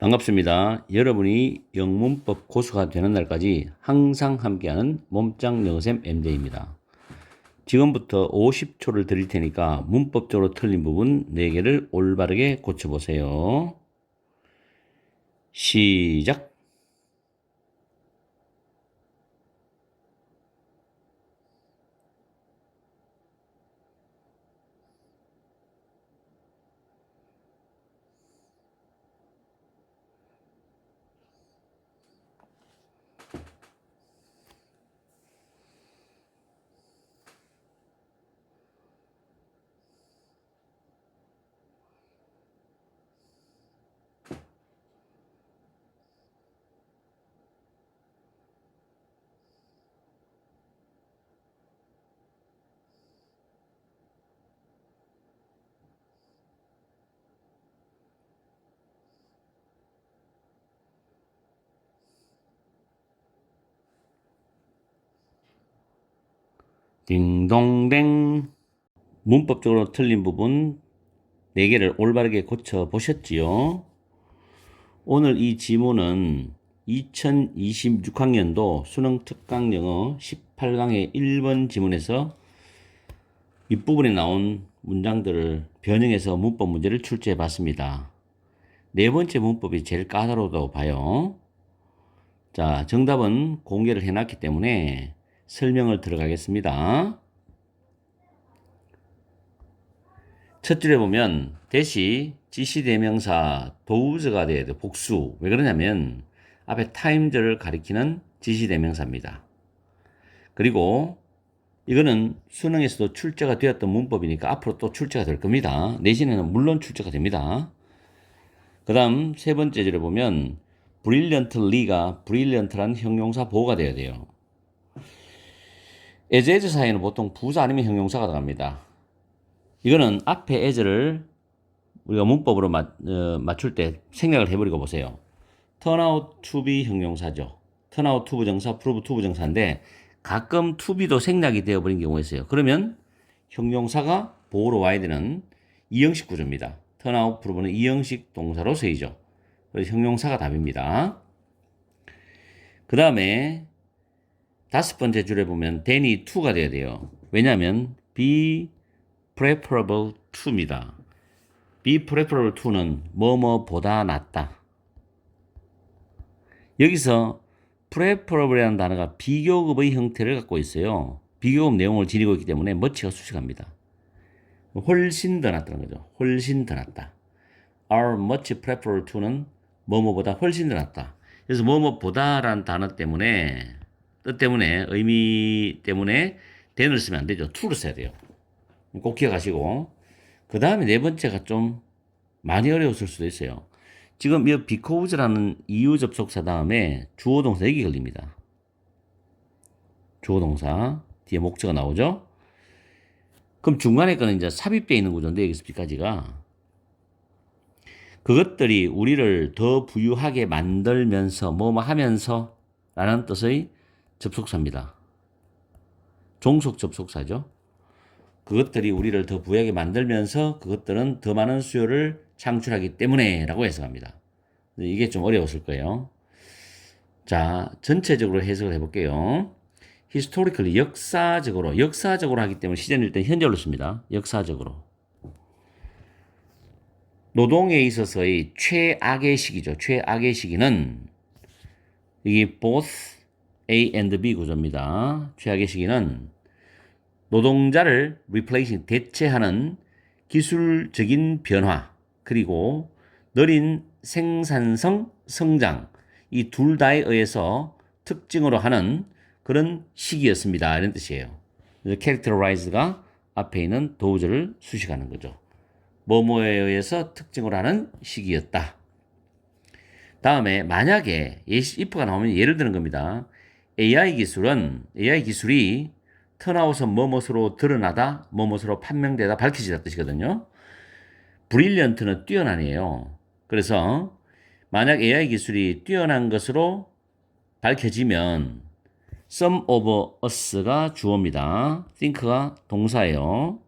반갑습니다. 여러분이 영문법 고수가 되는 날까지 항상 함께하는 몸짱 영어쌤 MJ입니다. 지금부터 50초를 드릴 테니까 문법적으로 틀린 부분 4개를 올바르게 고쳐보세요. 시작! 딩동댕. 문법적으로 틀린 부분 4개를 올바르게 고쳐보셨지요? 오늘 이 지문은 2026학년도 수능 특강 영어 18강의 1번 지문에서 윗부분에 나온 문장들을 변형해서 문법 문제를 출제해 봤습니다. 4번째 문법이 제일 까다로우다고 봐요. 자, 정답은 공개를 해놨기 때문에 설명을 들어가겠습니다. 첫 줄에 보면 대시 지시대명사 도우즈가 돼야 돼요. 복수. 왜 그러냐면 앞에 times를 가리키는 지시대명사입니다. 그리고 이거는 수능에서도 출제가 되었던 문법이니까 앞으로 또 출제가 될 겁니다. 내신에는 물론 출제가 됩니다. 그 다음 세 번째 줄에 보면 brilliantly가 brilliant란 형용사 보호가 돼야 돼요. as 사이에는 보통 부사 아니면 형용사가 들어갑니다. 이거는 앞에 as를 우리가 문법으로 맞출 때 생략을 해버리고 보세요. turn out to be 형용사죠. turn out to 부정사, prove to 부정사인데 가끔 to be도 생략이 되어버린 경우가 있어요. 그러면 형용사가 보호로 와야 되는 이형식 구조입니다. turn out, prove는 이형식 동사로 쓰이죠. 그래서 형용사가 답입니다. 그 다음에 5번째 줄에 보면 then이 to가 돼야 돼요. 왜냐하면 be preferable to입니다. be preferable to는 뭐뭐보다 낫다. 여기서 preferable이라는 단어가 비교급의 형태를 갖고 있어요. 비교급 내용을 지니고 있기 때문에 머치가 수식합니다. 훨씬 더 낫다는 거죠. 훨씬 더 낫다. are much preferable to는 뭐뭐보다 훨씬 더 낫다. 그래서 뭐뭐보다라는 단어 때문에 뜻 때문에 의미 때문에 then을 쓰면 안 되죠. to를 써야 돼요. 꼭 기억하시고 그 다음에 네 번째가 좀 많이 어려웠을 수도 있어요. 지금 이 because라는 이유 접속사 다음에 주어 동사 여기 걸립니다. 주어 동사 뒤에 목적어 나오죠? 그럼 중간에 거는 이제 삽입되어 있는 구조인데 여기서까지가 그것들이 우리를 더 부유하게 만들면서 뭐뭐 하면서 라는 뜻의 접속사입니다. 종속 접속사죠. 그것들이 우리를 더 부유하게 만들면서 그것들은 더 많은 수요를 창출하기 때문에 라고 해석합니다. 이게 좀 어려웠을 거예요. 자, 전체적으로 해석을 해볼게요. historically, 역사적으로 하기 때문에 시제는 일단 현재로 씁니다. 역사적으로. 노동에 있어서의 최악의 시기죠. 최악의 시기는 이게 both A and B 구조입니다. 최악의 시기는 노동자를 replacing, 대체하는 기술적인 변화, 그리고 느린 생산성 성장, 이 둘 다에 의해서 특징으로 하는 그런 시기였습니다. 이런 뜻이에요. 그래서 characterize가 앞에 있는 도우즈를 수식하는 거죠. 뭐뭐에 의해서 특징으로 하는 시기였다. 다음에 만약에 if가 나오면 예를 드는 겁니다. AI 기술이 턴아웃은 뭐뭇으로 드러나다, 뭐뭇으로 판명되다, 밝혀지다 뜻이거든요. 브릴리언트는 뛰어난이에요. 그래서 만약 AI 기술이 뛰어난 것으로 밝혀지면 some of us가 주어입니다. think가 동사예요.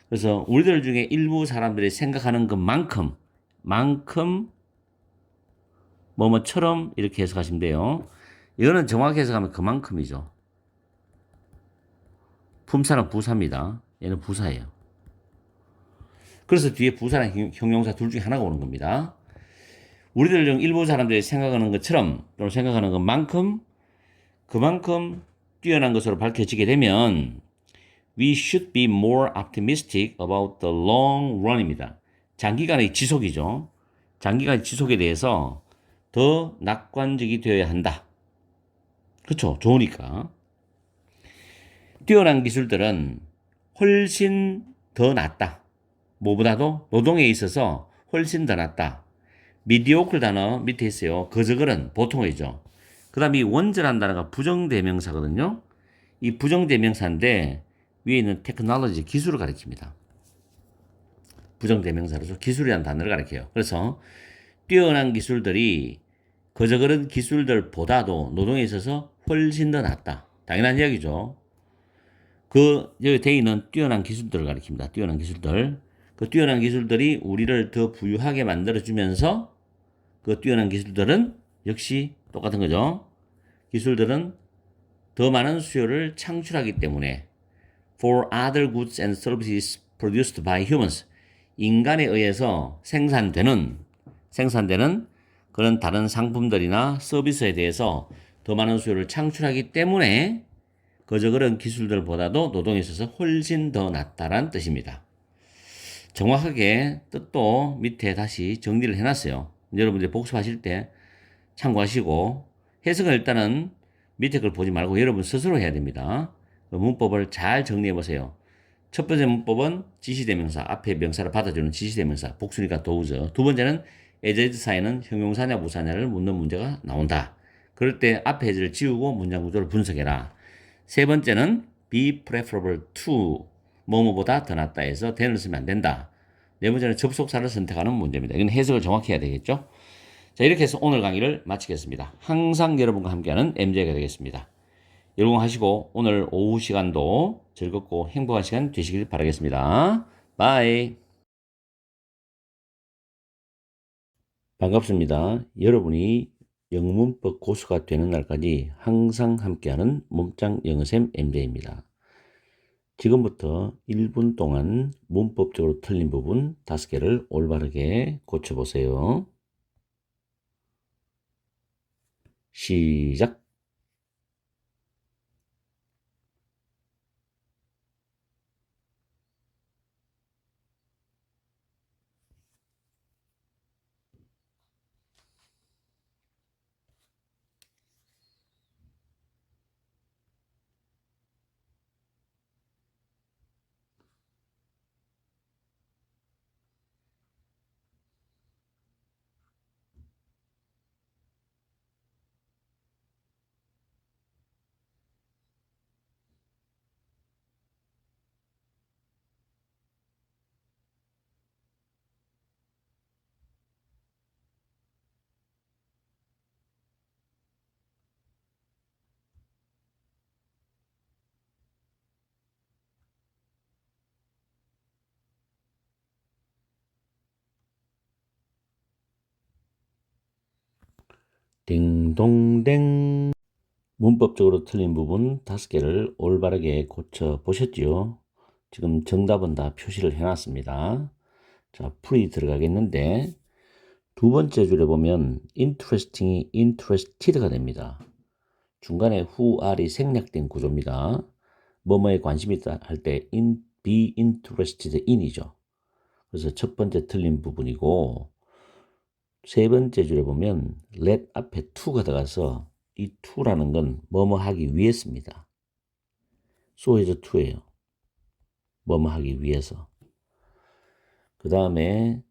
그래서 우리들 중에 일부 사람들이 생각하는 것만큼 뭐뭐처럼 이렇게 해석하시면 돼요. 이거는 정확히 해석하면 그만큼이죠. 품사는 부사입니다. 얘는 부사예요. 그래서 뒤에 부사랑 형용사 둘 중에 하나가 오는 겁니다. 우리들 중 일부 사람들이 생각하는 것처럼 또는 생각하는 것만큼 그만큼 뛰어난 것으로 밝혀지게 되면 We should be more optimistic about the long run입니다. 장기간의 지속이죠. 장기간의 지속에 대해서 더 낙관적이 되어야 한다. 그렇죠. 좋으니까. 뛰어난 기술들은 훨씬 더 낫다. 뭐보다도 노동에 있어서 훨씬 더 낫다. mediocre 단어 밑에 있어요. 거저걸은 보통이죠. 그 다음에 이 원절한 단어가 부정대명사거든요. 이 부정대명사인데 위에 있는 테크놀로지 기술을 가리킵니다. 부정대명사로서 기술이라는 단어를 가리켜요. 그래서 뛰어난 기술들이 거저그런 기술들보다도 노동에 있어서 훨씬 더 낫다. 당연한 이야기죠. 여기 돼 있는 뛰어난 기술들을 가리킵니다. 뛰어난 기술들. 그 뛰어난 기술들이 우리를 더 부유하게 만들어주면서 그 뛰어난 기술들은 역시 똑같은 거죠. 기술들은 더 많은 수요를 창출하기 때문에 for other goods and services produced by humans 인간에 의해서 생산되는 그런 다른 상품들이나 서비스에 대해서 더 많은 수요를 창출하기 때문에 그저 그런 기술들보다도 노동에 있어서 훨씬 더 낫다라는 뜻입니다. 정확하게 뜻도 밑에 다시 정리를 해놨어요. 여러분들 복습하실 때 참고하시고 해석은 일단은 밑에 걸 보지 말고 여러분 스스로 해야 됩니다. 문법을 잘 정리해 보세요. 첫 번째 문법은 지시대명사, 앞에 명사를 받아주는 지시대명사, 복수니까 도우죠. 두 번째는 as 사이는 형용사냐 부사냐를 묻는 문제가 나온다. 그럴 때 앞에 as를 지우고 문장 구조를 분석해라. 세 번째는 be preferable to 뭐뭐보다 더 낫다 해서 then을 쓰면 안 된다. 네 번째는 접속사를 선택하는 문제입니다. 이건 해석을 정확히 해야 되겠죠. 자, 이렇게 해서 오늘 강의를 마치겠습니다. 항상 여러분과 함께하는 MJ가 되겠습니다. 여러분 하시고 오늘 오후 시간도 즐겁고 행복한 시간 되시길 바라겠습니다. 바이. 반갑습니다. 여러분이 영문법 고수가 되는 날까지 항상 함께하는 몸짱 영어쌤 MJ입니다. 지금부터 1분 동안 문법적으로 틀린 부분 5개를 올바르게 고쳐보세요. 시작. 딩동댕. 문법적으로 틀린 부분 5개를 올바르게 고쳐 보셨지요? 지금 정답은 다 표시를 해놨습니다. 자, 풀이 들어가겠는데 두 번째 줄에 보면 interesting이 interested가 됩니다. 중간에 who are이 생략된 구조입니다. 뭐뭐에 관심이 있다 할 때 be interested in이죠. 그래서 첫 번째 틀린 부분이고 세 번째 줄에 보면 let 앞에 to가 들어가서 이 to라는 건 뭐뭐 하기 위해서입니다. so에서 to예요. 뭐뭐 하기 위해서. 그 다음에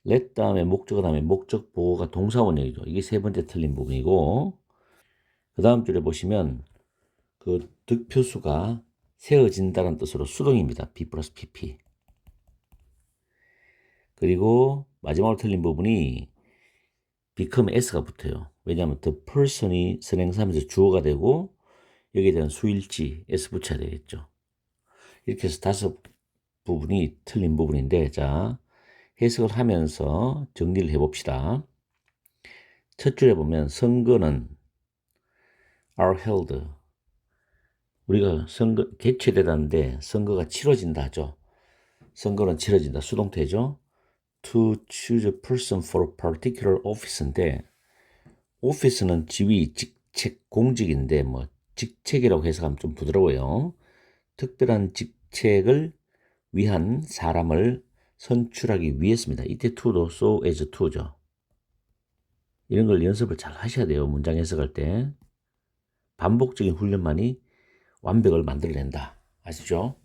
let 다음에 목적어 다음에 목적 보호가 동사원형이죠. 이게 세 번째 틀린 부분이고 그 다음 줄에 보시면 그 득표수가 세어진다는 뜻으로 수동입니다. B 플러스 PP. 그리고 마지막으로 틀린 부분이 become s가 붙어요. 왜냐하면 the person이 선행사면서 주어가 되고 여기에 대한 수일치 s 붙여야 되겠죠. 이렇게 해서 5부분이 틀린 부분인데 자 해석을 하면서 정리를 해봅시다. 첫 줄에 보면 선거는 are held. 우리가 선거 개최되다는데 선거가 치러진다 하죠. 선거는 치러진다. 수동태죠. To choose a person for a particular office인데 오피스는 지위, 직책, 공직인데 뭐 직책이라고 해석하면 좀 부드러워요. 특별한 직책을 위한 사람을 선출하기 위해서입니다. 이때 to도 so as to죠. 이런 걸 연습을 잘 하셔야 돼요. 문장 해석할 때. 반복적인 훈련만이 완벽을 만들어낸다. 아시죠?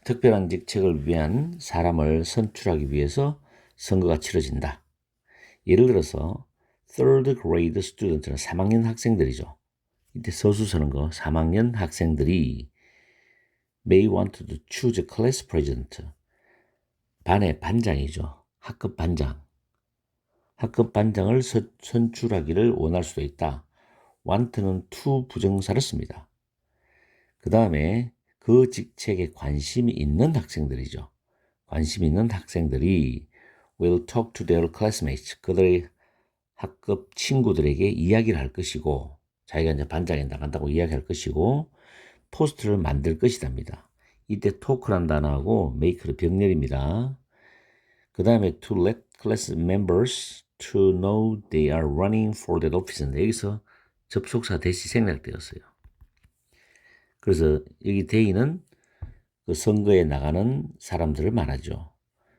특별한 직책을 위한 사람을 선출하기 위해서 선거가 치러진다. 예를 들어서 third grade student는 3학년 학생들이죠. 이때 서술 서는 거 3학년 학생들이 may want to choose a class president. 반의 반장이죠. 학급 반장. 학급 반장을 선출하기를 원할 수도 있다. want는 to 부정사를 씁니다. 그 다음에 그 직책에 관심이 있는 학생들이죠. 관심 있는 학생들이 will talk to their classmates. 그들의 학급 친구들에게 이야기를 할 것이고 자기가 이제 반장에 나간다고 이야기할 것이고 포스트를 만들 것이답니다. 이때 토크란 단어하고 make를 병렬입니다. 그 다음에 to let class members to know they are running for that office인데 여기서 접속사 대시 생략되었어요. 그래서 여기 they는 그 선거에 나가는 사람들을 말하죠.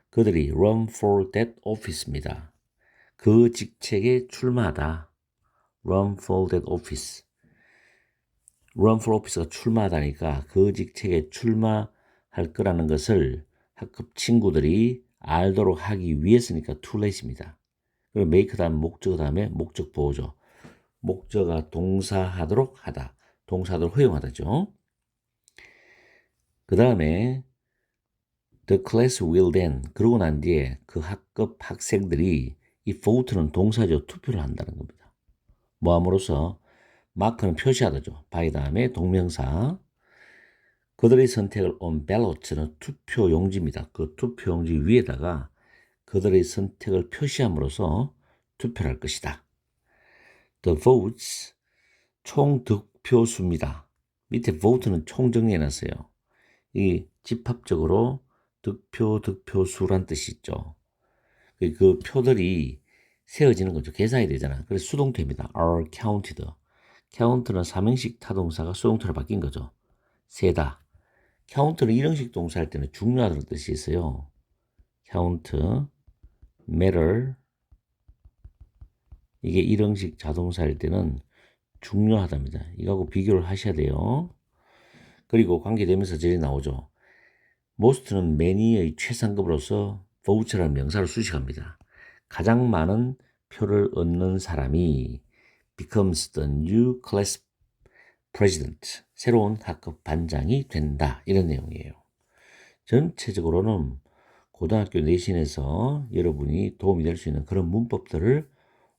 그들이 run for that office입니다. 그 직책에 출마하다. run for that office. run for office가 출마하다니까 그 직책에 출마할 거라는 것을 학급 친구들이 알도록 하기 위해서니까 too late입니다. 그리고 make 다음 목적 다음에 목적 보호죠. 목적가 동사하도록 하다. 동사하도록 허용하다죠. 그 다음에 the class will then 그러고 난 뒤에 그 학급 학생들이 이 vote는 동사죠. 투표를 한다는 겁니다. 뭐함으로써 마크는 표시하다죠. by 다음에 동명사. 그들의 선택을 on ballot는 투표 용지입니다. 그 투표 용지 위에다가 그들의 선택을 표시함으로써 투표를 할 것이다. The votes 총 득표수입니다. 밑에 vote는 총 정리해놨어요. 이 집합적으로 득표수란 뜻이 있죠. 그 표들이 세어지는 거죠. 계산이 되잖아. 그래서 수동태입니다. are counted. count는 삼형식 타동사가 수동태로 바뀐 거죠. 세다. count는 일형식 동사 할 때는 중요하다는 뜻이 있어요. count, matter. 이게 일형식 자동사일 때는 중요하답니다. 이거하고 비교를 하셔야 돼요. 그리고 관계되면서 저리 나오죠. most는 many의 최상급으로서 voucher라는 명사를 수식합니다. 가장 많은 표를 얻는 사람이 becomes the new class president. 새로운 학급 반장이 된다. 이런 내용이에요. 전체적으로는 고등학교 내신에서 여러분이 도움이 될 수 있는 그런 문법들을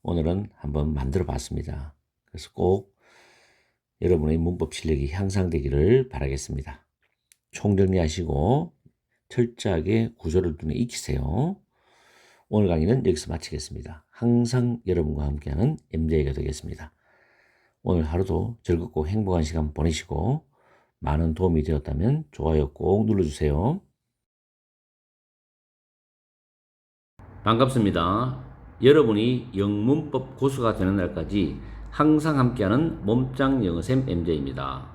오늘은 한번 만들어 봤습니다. 그래서 꼭 여러분의 문법 실력이 향상되기를 바라겠습니다. 총정리하시고 철저하게 구조를 눈에 익히세요. 오늘 강의는 여기서 마치겠습니다. 항상 여러분과 함께하는 MJ가 되겠습니다. 오늘 하루도 즐겁고 행복한 시간 보내시고 많은 도움이 되었다면 좋아요 꼭 눌러주세요. 반갑습니다. 여러분이 영문법 고수가 되는 날까지 항상 함께하는 몸짱 영어쌤 MJ입니다.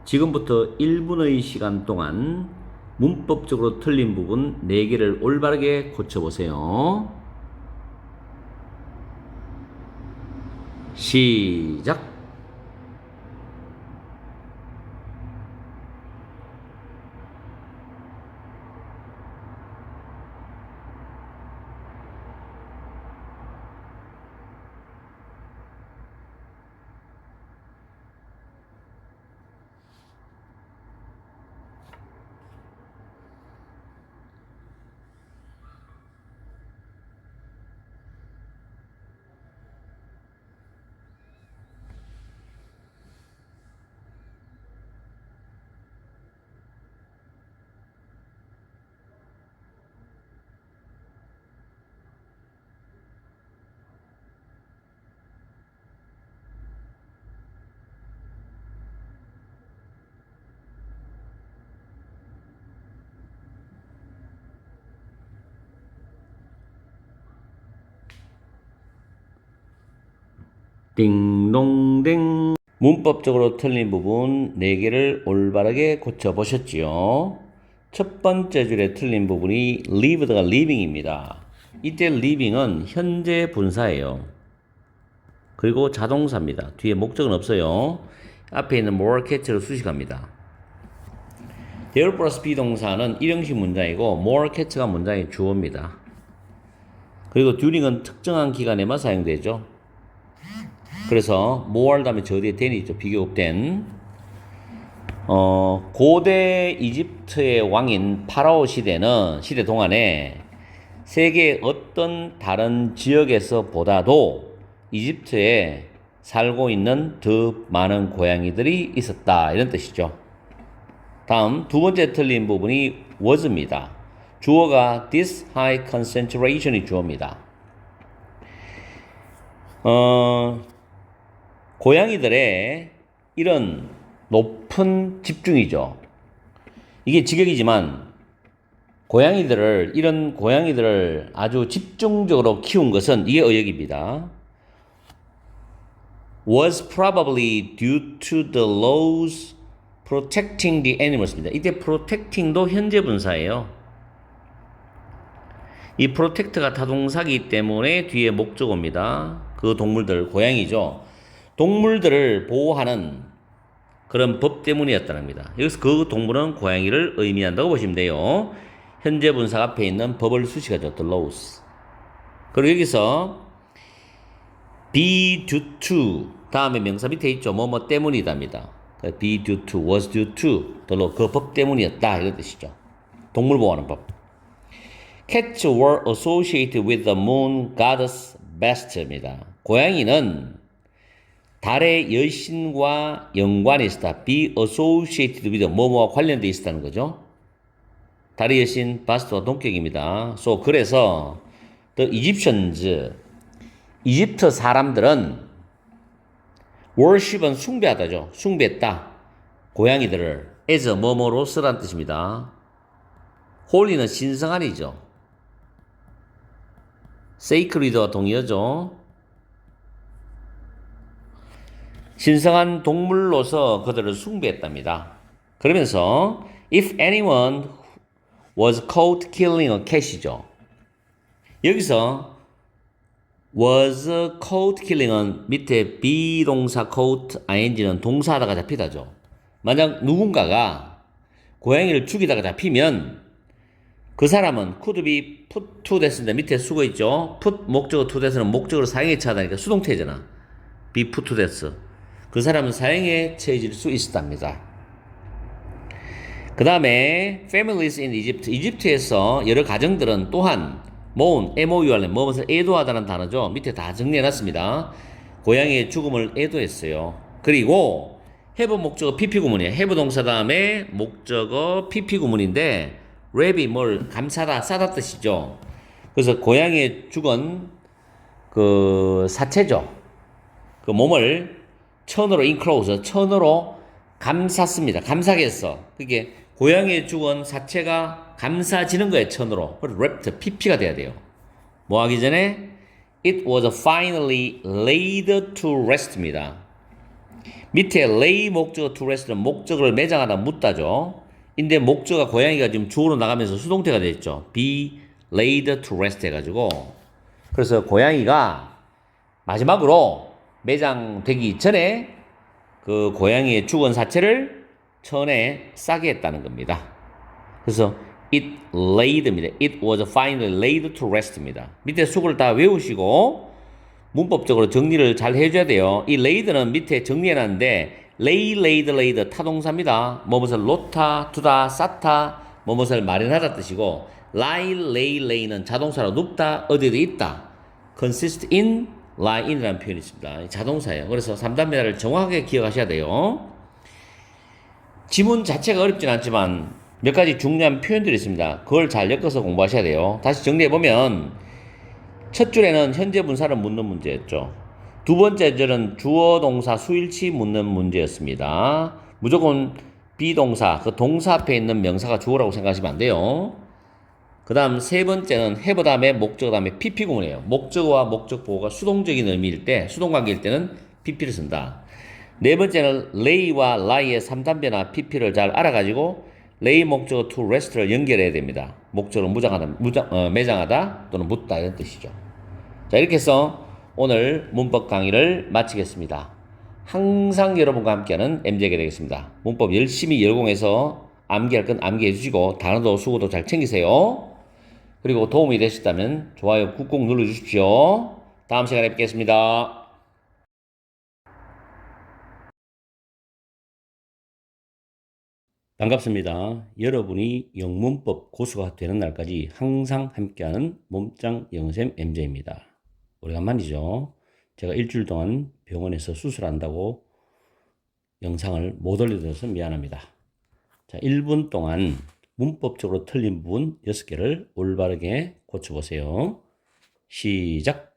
지금부터 1분의 시간 동안 문법적으로 틀린 부분 4개를 올바르게 고쳐보세요. 시작! 빙동댕. 문법적으로 틀린 부분 4개를 올바르게 고쳐보셨지요. 첫 번째 줄에 틀린 부분이 lived가 living입니다. 이때 living은 현재 분사예요. 그리고 자동사입니다. 뒤에 목적은 없어요. 앞에 있는 more cat를 수식합니다. there 플러스 비동사는 일형식 문장이고 more cat가 문장의 주어입니다. 그리고 during은 특정한 기간에만 사용되죠. 그래서 more 다음에 저 뒤에 then이 있죠. 비교급된. 고대 이집트의 왕인 파라오 시대 동안에 세계의 어떤 다른 지역에서 보다도 이집트에 살고 있는 더 많은 고양이들이 있었다. 이런 뜻이죠. 다음 두 번째 틀린 부분이 was입니다. 주어가 this high concentration이 주어입니다. 고양이들의 이런 높은 집중이죠. 이게 직역이지만 이런 고양이들을 아주 집중적으로 키운 것은 이게 의역입니다. was probably due to the laws protecting the animals입니다. 이때 protecting도 현재 분사예요. 이 protect가 타동사기 때문에 뒤에 목적어입니다. 그 동물들, 고양이죠. 동물들을 보호하는 그런 법 때문이었다는 겁니다. 여기서 그 동물은 고양이를 의미한다고 보시면 돼요. 현재 분사 앞에 있는 법을 수식하죠. The laws. 그리고 여기서 be due to 다음에 명사 밑에 있죠. 뭐뭐 때문이다입니다. be due to, was due to the law. 그 법 때문이었다. 이런 뜻이죠. 동물 보호하는 법. Cats were associated with the moon goddess Best입니다. 고양이는 달의 여신과 연관이 있었다. be associated with 뭐뭐와 관련되어 있었다는 거죠. 달의 여신 바스트와 동격입니다. 그래서 the Egyptians, 이집트 사람들은 worship은 숭배하다죠. 숭배했다. 고양이들을 as 뭐뭐로서란 뜻입니다. holy는 신성한이죠. sacred와 동의어죠. 신성한 동물로서 그들을 숭배했답니다. 그러면서 if anyone was caught killing a cat이죠. 여기서 was caught killing은 밑에 비동사 caught ing는 동사하다가 잡히다죠. 만약 누군가가 고양이를 죽이다가 잡히면 그 사람은 could be put to death인데 밑에 수거 있죠. put 목적어 to death는 목적으로 사형에 처하다니까 수동태잖아. be put to death. 그 사람은 사형에 처해질 수 있었답니다. 그 다음에 families in Egypt. 이집트에서 여러 가정들은 또한 mourn, MOUR는 무엇을 애도하다는 단어죠. 밑에 다 정리해놨습니다. 고양이의 죽음을 애도했어요. 그리고 have 목적어 PP 구문이에요. have 동사 다음에 목적어 PP 구문인데 랩이 뭘 감싸다, 싸다 뜻이죠. 그래서 고양이의 죽은 그 사체죠. 그 몸을 천으로 enclose, 천으로 감쌌습니다. 감싸게 했어. 그게 고양이의 죽은 사체가 감싸지는 거예요. 천으로. 그래서 wrapped, pp가 돼야 돼요. 뭐 하기 전에 it was finally laid to rest입니다. 밑에 lay 목적어 to rest는 목적어를 매장하다 묻다죠. 근데 목적어가 고양이가 지금 주어로 나가면서 수동태가 됐죠. be laid to rest 해가지고 그래서 고양이가 마지막으로 매장되기 전에 그 고양이의 죽은 사체를 천에 싸게 했다는 겁니다. 그래서 it laid입니다. It was finally laid to rest입니다. 밑에 수고를 다 외우시고 문법적으로 정리를 잘 해줘야 돼요. 이 laid는 밑에 정리해놨는데 laid 타동사입니다. 뭐뭇을 놓다, 두다, 쌓다, 뭐뭇을 마련하다 뜻이고 lay는 자동사로 눕다, 어디에도 있다. consist in, lie in이라는 표현이 있습니다. 자동사예요. 그래서 3단면을 정확하게 기억하셔야 돼요. 지문 자체가 어렵진 않지만 몇 가지 중요한 표현들이 있습니다. 그걸 잘 엮어서 공부하셔야 돼요. 다시 정리해보면 첫 줄에는 현재 분사를 묻는 문제였죠. 두 번째 줄은 주어 동사 수일치 묻는 문제였습니다. 무조건 비동사, 그 동사 앞에 있는 명사가 주어라고 생각하시면 안 돼요. 그 다음 세 번째는 have 다음에 목적어 다음에 PP 구문이에요. 목적어와 목적 보호가 수동적인 의미일 때, 수동관계일 때는 PP를 쓴다. 네 번째는 lay와 lie의 3단변화 PP를 잘 알아가지고 lay 목적어 to rest를 연결해야 됩니다. 목적으로 매장하다 또는 묻다 이런 뜻이죠. 자, 이렇게 해서 오늘 문법 강의를 마치겠습니다. 항상 여러분과 함께하는 MJ가 되겠습니다. 문법 열심히 열공해서 암기할 건 암기해 주시고 단어도 수고도 잘 챙기세요. 그리고 도움이 되셨다면 좋아요 꾹꾹 눌러주십시오. 다음 시간에 뵙겠습니다. 반갑습니다. 여러분이 영문법 고수가 되는 날까지 항상 함께하는 몸짱 영어쌤 MJ입니다. 오래간만이죠. 제가 일주일 동안 병원에서 수술한다고 영상을 못 올려드려서 미안합니다. 자, 1분 동안 문법적으로 틀린 부분 6개를 올바르게 고쳐보세요. 시작!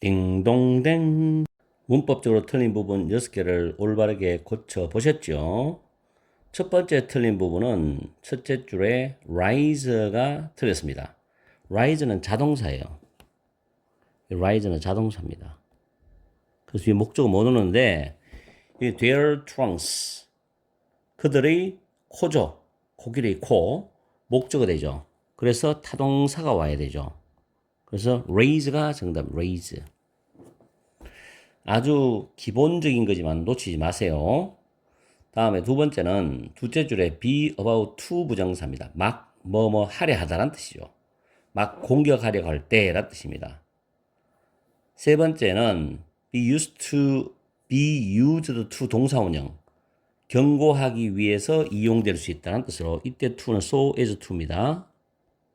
띵동댕. 문법적으로 틀린 부분 6개를 올바르게 고쳐 보셨죠? 첫 번째 틀린 부분은 첫째 줄에 rise가 틀렸습니다. rise는 자동사예요. rise는 자동사입니다. 그래서 이 목적어 못 오는데 their trunks 그들의 코죠. 코끼리 코 목적어 되죠. 그래서 타동사가 와야 되죠. 그래서 raise가 정답 raise. 아주 기본적인 거지만 놓치지 마세요. 다음에 두 번째는 둘째 줄에 be about to 부정사입니다. 막 뭐뭐 하려 하다란 뜻이죠. 막 공격하려고 할 때란 뜻입니다. 세 번째는 be used to 동사원형 경고하기 위해서 이용될 수 있다는 뜻으로 이때 to는 so as to입니다.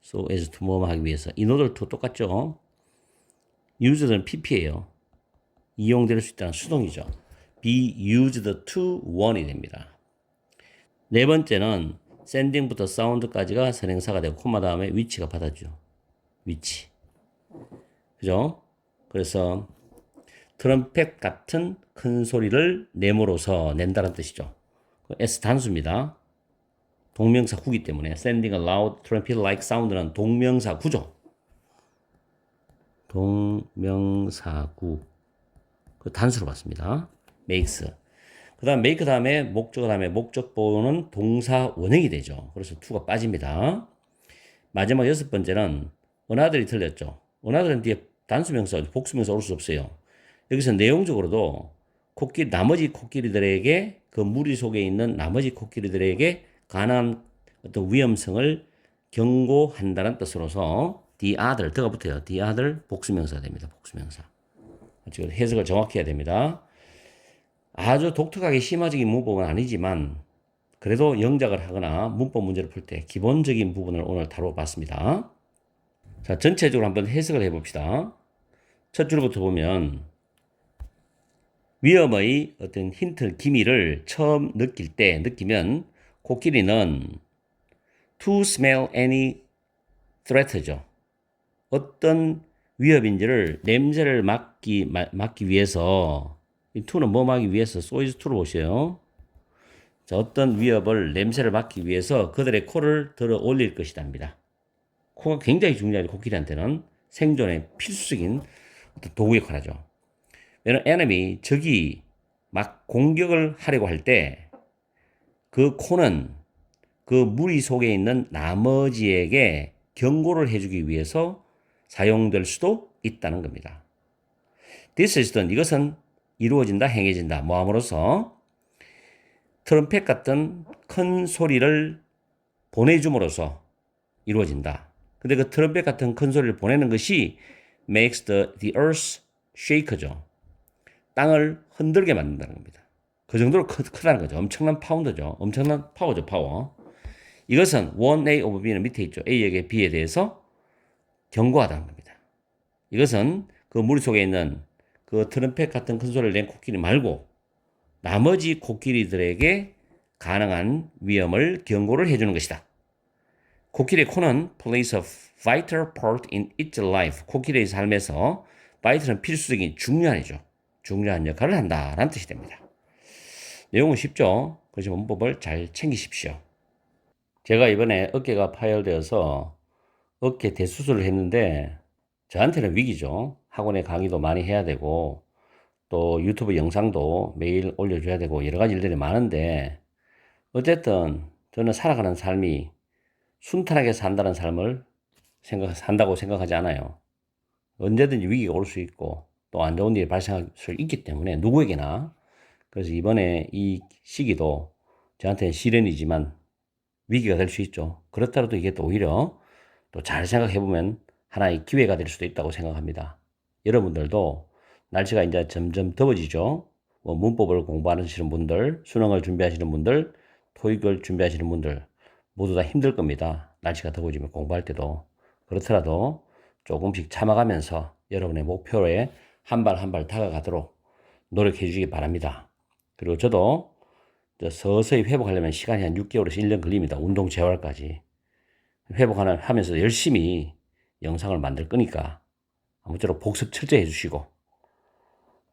so as to 뭐뭐 하기 위해서 in order to 똑같죠. used는 pp예요. 이용될 수 있다는 수동이죠. be used to one이 됩니다. 네 번째는 sending부터 sound까지가 선행사가 되고 콤마 다음에 which가 받아주죠. which. 그죠? 그래서 트럼펫 같은 큰 소리를 내므로서 낸다는 뜻이죠. S 단수입니다. 동명사 구기 때문에 sending a loud trumpet-like sound는 동명사 구죠. 동명사 구. 그 단수로 봤습니다. makes. 그 다음 make 다음에 목적어 다음에 목적보는 동사 원형이 되죠. 그래서 to가 빠집니다. 마지막 여섯 번째는 은하들이 틀렸죠. 은하들은 뒤에 단수명사, 복수명사 올 수 없어요. 여기서 내용적으로도 나머지 코끼리들에게 그 무리 속에 있는 나머지 코끼리들에게 관한 어떤 위험성을 경고한다는 뜻으로서 the other, 더가 붙어요. the other 복수명사가 됩니다. 복수명사. 지금 해석을 정확히 해야 됩니다. 아주 독특하게 심화적인 문법은 아니지만 그래도 영작을 하거나 문법 문제를 풀 때 기본적인 부분을 오늘 다뤄봤습니다. 자, 전체적으로 한번 해석을 해봅시다. 첫 줄부터 보면 위험의 어떤 힌트, 기미를 처음 느끼면 코끼리는 to smell any threat죠. 어떤 위협인지를 냄새를 맡기 위해서 이 to는 뭐 막기 위해서 so is to를 보세요. 자, 어떤 위협을 냄새를 맡기 위해서 그들의 코를 들어 올릴 것이답니다. 코가 굉장히 중요하죠. 코끼리한테는 생존에 필수적인 어떤 도구 역할을 하죠. 왜냐면 enemy, 적이 막 공격을 하려고 할 때 그 코는 그 무리 속에 있는 나머지에게 경고를 해주기 위해서 사용될 수도 있다는 겁니다. This is done. 이것은 이루어진다, 행해진다. 뭐 함으로써 트럼펫 같은 큰 소리를 보내줌으로써 이루어진다. 근데 그 트럼펫 같은 큰 소리를 보내는 것이 makes the earth shake죠. 땅을 흔들게 만든다는 겁니다. 그 정도로 크다는 거죠. 엄청난 파운드죠. 엄청난 파워죠, 파워. 이것은 warn A of B는 밑에 있죠. A에게 B에 대해서 경고하다는 겁니다. 이것은 그 머릿속에 있는 그 트럼펫 같은 큰 소리를 낸 코끼리 말고 나머지 코끼리들에게 가능한 위험을 경고를 해주는 것이다. 코끼리의 코는 plays a vital part in its life. 코끼리의 삶에서 vital은 필수적인 중요한 역할을 한다라는 뜻이 됩니다. 내용은 쉽죠? 그래서 문법을 잘 챙기십시오. 제가 이번에 어깨가 파열되어서 어깨 대수술을 했는데 저한테는 위기죠. 학원에 강의도 많이 해야 되고 또 유튜브 영상도 매일 올려줘야 되고 여러 가지 일들이 많은데 어쨌든 저는 살아가는 삶이 순탄하게 산다는 삶을 산다고 생각하지 않아요. 언제든지 위기가 올 수 있고 또 안 좋은 일이 발생할 수 있기 때문에 누구에게나. 그래서 이번에 이 시기도 저한테는 시련이지만 위기가 될 수 있죠. 그렇더라도 이게 또 오히려 또 잘 생각해보면 하나의 기회가 될 수도 있다고 생각합니다. 여러분들도 날씨가 이제 점점 더워지죠. 뭐 문법을 공부하시는 분들, 수능을 준비하시는 분들, 토익을 준비하시는 분들 모두 다 힘들 겁니다. 날씨가 더워지면 공부할 때도. 그렇더라도 조금씩 참아가면서 여러분의 목표에 한 발 한 발 다가가도록 노력해 주시기 바랍니다. 그리고 저도 서서히 회복하려면 시간이 한 6개월에서 1년 걸립니다. 운동 재활까지. 회복하면서 열심히 영상을 만들 거니까 아무쪼록 복습 철저히 해주시고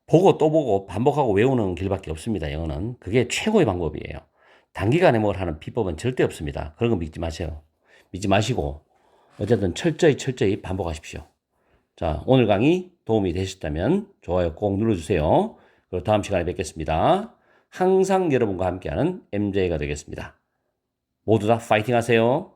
보고 또 보고 반복하고 외우는 길밖에 없습니다. 영어는. 그게 최고의 방법이에요. 단기간에 뭘 하는 비법은 절대 없습니다. 그런 거 믿지 마세요. 믿지 마시고 어쨌든 철저히 반복하십시오. 자, 오늘 강의 도움이 되셨다면 좋아요 꼭 눌러주세요. 그리고 다음 시간에 뵙겠습니다. 항상 여러분과 함께하는 MJ가 되겠습니다. 모두 다 파이팅 하세요.